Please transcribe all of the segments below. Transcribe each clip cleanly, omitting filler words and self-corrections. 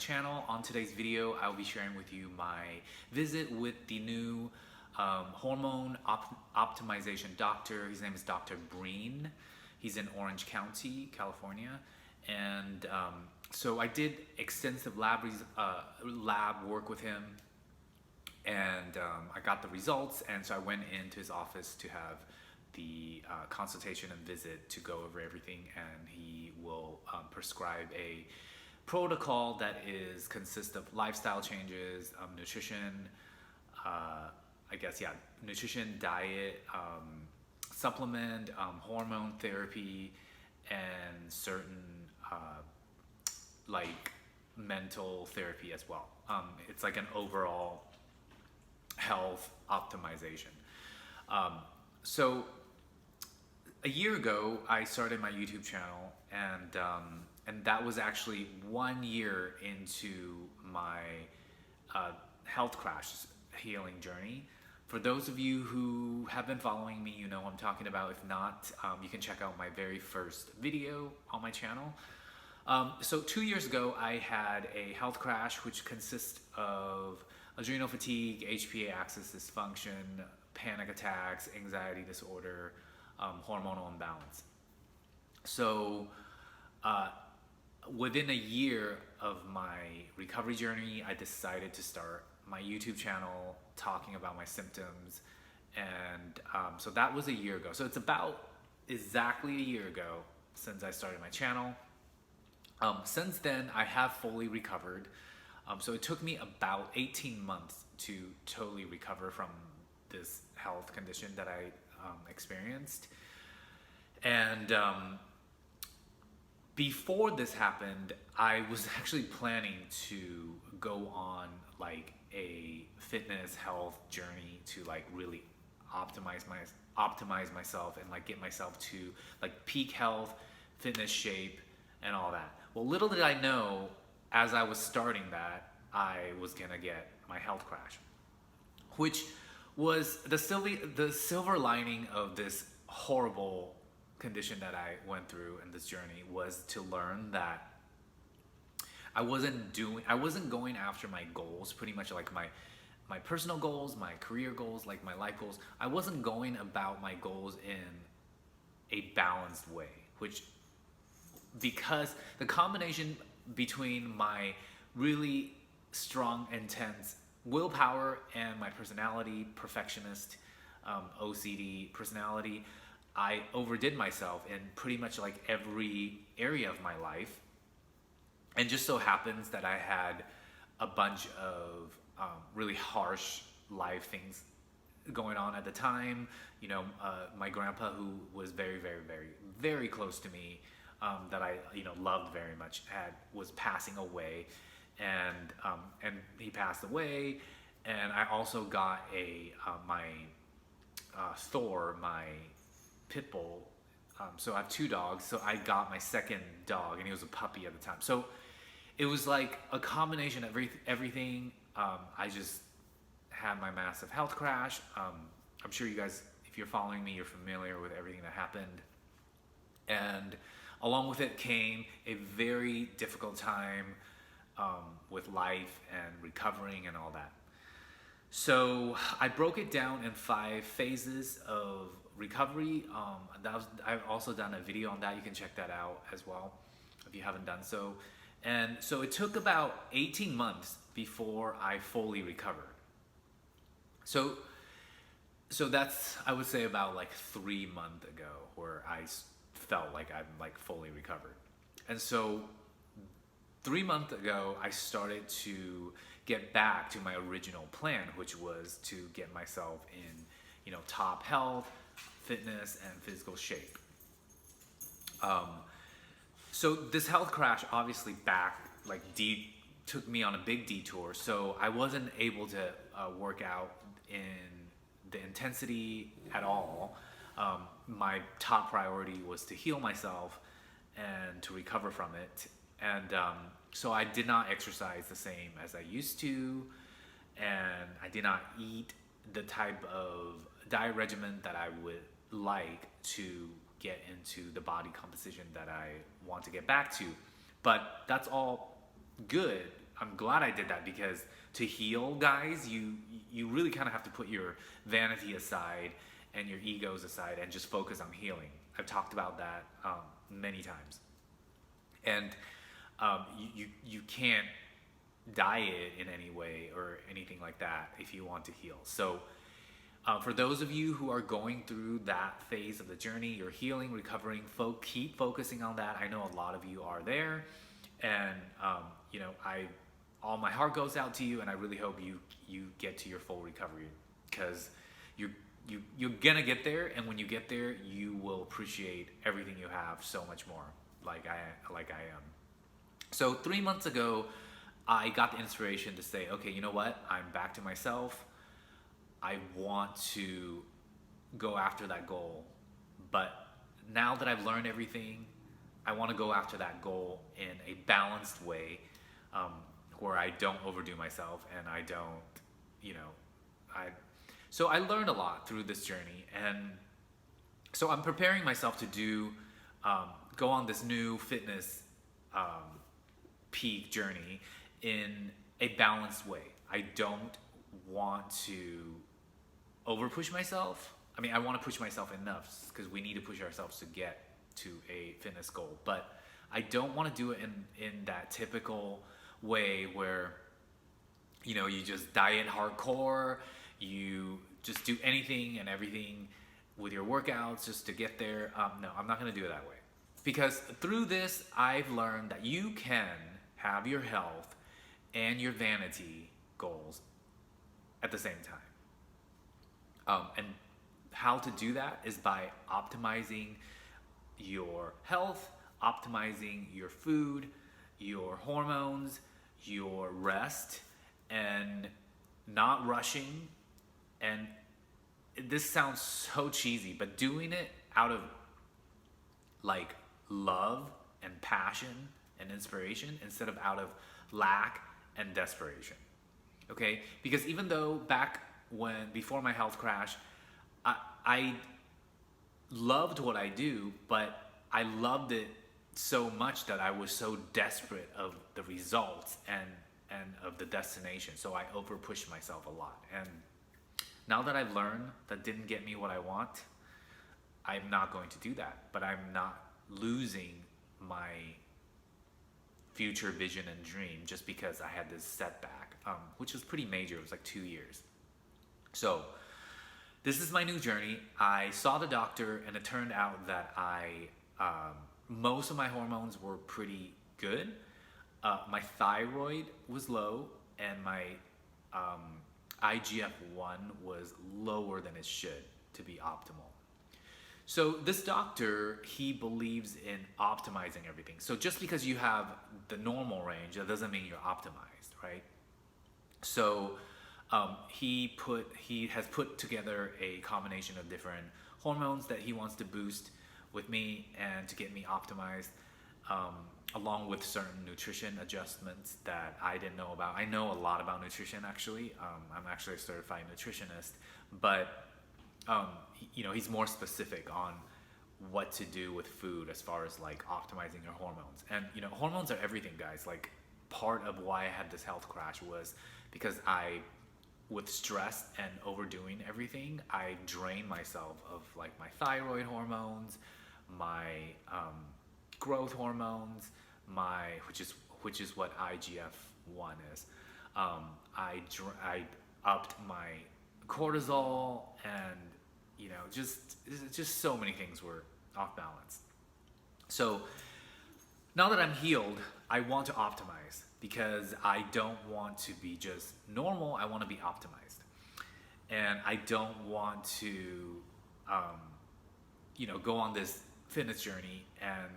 channel. On today's video, I'll be sharing with you my visit with the new hormone optimization doctor. His name is Dr. Breen. He's in Orange County, California. And so I did extensive lab work with him, and I got the results, and so I went into his office to have the consultation and visit to go over everything, and he will prescribe a protocol that consists of lifestyle changes, nutrition, nutrition, diet, supplement, hormone therapy, and certain like mental therapy as well. It's like an overall health optimization. So a year ago, I started my YouTube channel, and that was actually 1 year into my health crash healing journey. For those of you who have been following me, you know what I'm talking about. If not, you can check out my very first video on my channel. So 2 years ago, I had a health crash, which consists of adrenal fatigue, HPA axis dysfunction, panic attacks, anxiety disorder, hormonal imbalance. So within a year of my recovery journey, I decided to start my YouTube channel talking about my symptoms. And so that was a year ago. So it's about exactly a year ago since I started my channel. Since then, I have fully recovered. So it took me about 18 months to totally recover from this health condition that I experienced. And before this happened, I was actually planning to go on like a fitness health journey to like really optimize myself and like get myself to like peak health, fitness shape, and all that. Well, little did I know, as I was starting that, I was gonna get my health crash, which was the silver lining of this horrible condition that I went through in this journey was to learn that I wasn't going after my goals, pretty much like my personal goals, my career goals, like my life goals. I wasn't going about my goals in a balanced way, because the combination between my really strong, intense willpower and my personality, perfectionist, OCD personality, I overdid myself in pretty much like every area of my life. And just so happens that I had a bunch of really harsh life things going on at the time. You know, my grandpa, who was very, very, very, very close to me, that I loved very much, was passing away, and he passed away. And I also got my Thor, my pit bull. So I have two dogs. So I got my second dog, and he was a puppy at the time. So it was like a combination of everything. I just had my massive health crash. I'm sure you guys, if you're following me, you're familiar with everything that happened. And along with it came a very difficult time with life and recovering and all that. So I broke it down in 5 phases of recovery. I've also done a video on that. You can check that out as well if you haven't done so. And so it took about 18 months before I fully recovered. So that's, I would say, about like 3 months ago where I felt like I'm like fully recovered. And so 3 months ago, I started to get back to my original plan, which was to get myself in, top health, fitness, and physical shape. So this health crash obviously took me on a big detour. So I wasn't able to work out in the intensity at all. My top priority was to heal myself and to recover from it. And so I did not exercise the same as I used to, and I did not eat the type of diet regimen that I would like to get into the body composition that I want to get back to. But that's all good. I'm glad I did that, because to heal, guys, you really kind of have to put your vanity aside and your egos aside and just focus on healing. I've talked about that many times. And you can't diet in any way or anything like that if you want to heal. So for those of you who are going through that phase of the journey, you're healing, recovering, keep focusing on that. I know a lot of you are there, and you know, all my heart goes out to you, and I really hope you get to your full recovery, because you're gonna get there, and when you get there, you will appreciate everything you have so much more, like I am. So 3 months ago, I got the inspiration to say, okay, you know what? I'm back to myself. I want to go after that goal, but now that I've learned everything, I want to go after that goal in a balanced way, where I don't overdo myself, and I don't, you know, so I learned a lot through this journey, and so I'm preparing myself to go on this new fitness peak journey in a balanced way. I don't want to over push myself. I mean, I want to push myself enough, because we need to push ourselves to get to a fitness goal, but I don't want to do it in that typical way where, you know, you just diet hardcore, you just do anything and everything with your workouts just to get there. No, I'm not going to do it that way, because through this, I've learned that you can have your health and your vanity goals at the same time. And how to do that is by optimizing your health, optimizing your food, your hormones, your rest, and not rushing. And this sounds so cheesy, but doing it out of like love and passion and inspiration, instead of out of lack and desperation. Okay? Because even though before my health crash, I loved what I do, but I loved it so much that I was so desperate of the results and of the destination. So I over pushed myself a lot. And now that I've learned that didn't get me what I want, I'm not going to do that. But I'm not losing my future vision and dream just because I had this setback, which was pretty major. It was like 2 years. So this is my new journey. I saw the doctor, and it turned out that most of my hormones were pretty good. My thyroid was low, and my IGF-1 was lower than it should to be optimal. So this doctor, he believes in optimizing everything. So just because you have the normal range, that doesn't mean you're optimized, right? So he has put together a combination of different hormones that he wants to boost with me and to get me optimized, along with certain nutrition adjustments that I didn't know about. I know a lot about nutrition, actually. I'm actually a certified nutritionist, but you know, he's more specific on what to do with food as far as like optimizing your hormones. And you know, hormones are everything, guys. Like, part of why I had this health crash was because with stress and overdoing everything, I drained myself of like my thyroid hormones, my growth hormones, which is what IGF-1 is. I upped my cortisol, and you know, just so many things were off balance. So now that I'm healed, I want to optimize, because I don't want to be just normal. I want to be optimized, and I don't want to, you know, go on this fitness journey and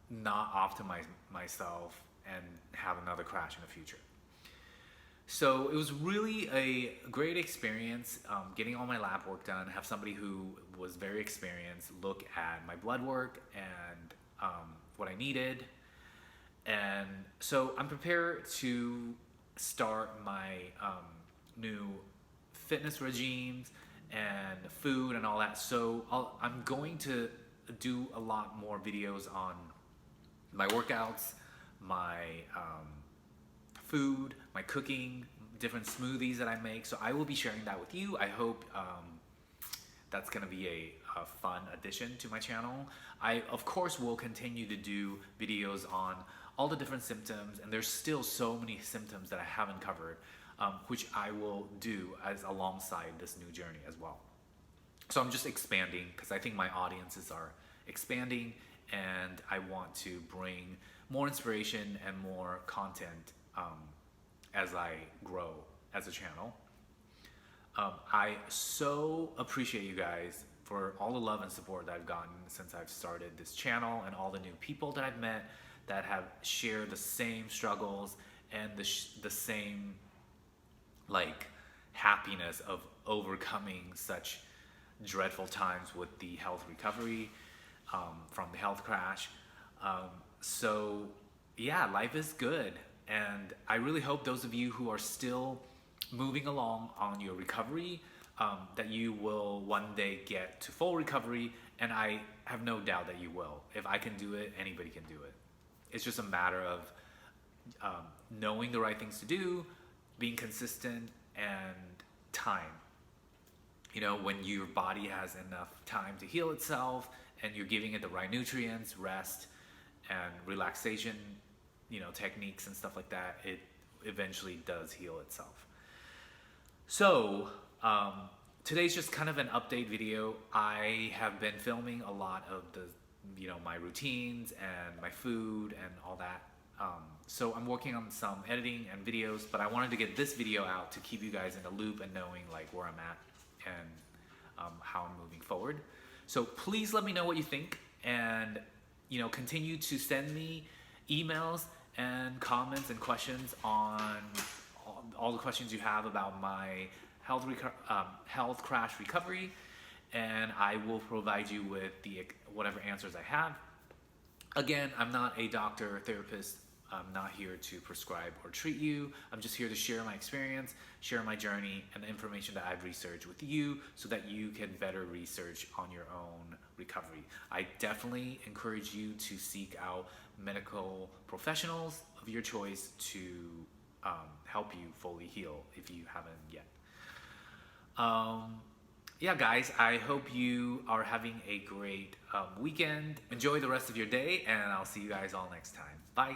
not optimize myself and have another crash in the future. So it was really a great experience, getting all my lab work done, have somebody who was very experienced look at my blood work and what I needed. And so I'm prepared to start my new fitness regimes and food and all that. So I'm going to do a lot more videos on my workouts, my food, my cooking, different smoothies that I make. So I will be sharing that with you. I hope that's going to be a fun addition to my channel. I, of course, will continue to do videos on all the different symptoms, and there's still so many symptoms that I haven't covered, which I will do as alongside this new journey as well. So I'm just expanding because I think my audiences are expanding, and I want to bring more inspiration and more content as I grow as a channel. I so appreciate you guys for all the love and support that I've gotten since I've started this channel, and all the new people that I've met that have shared the same struggles and the same like happiness of overcoming such dreadful times with the health recovery from the health crash. So yeah, life is good, and I really hope those of you who are still moving along on your recovery, that you will one day get to full recovery, and I have no doubt that you will. If I can do it, anybody can do it. It's just a matter of knowing the right things to do, being consistent, and time. You know, when your body has enough time to heal itself and you're giving it the right nutrients, rest, and relaxation, you know, techniques and stuff like that, it eventually does heal itself. So today's just kind of an update video. I have been filming a lot of the, you know, my routines and my food and all that. So I'm working on some editing and videos, but I wanted to get this video out to keep you guys in the loop and knowing like where I'm at and how I'm moving forward. So please let me know what you think, and you know, continue to send me emails and comments and questions on all the questions you have about my health crash recovery, and I will provide you with whatever answers I have. Again, I'm not a doctor or therapist. I'm not here to prescribe or treat you. I'm just here to share my experience, share my journey, and the information that I've researched with you so that you can better research on your own recovery. I definitely encourage you to seek out medical professionals of your choice to help you fully heal if you haven't yet. Yeah, guys, I hope you are having a great weekend. Enjoy the rest of your day, and I'll see you guys all next time. Bye.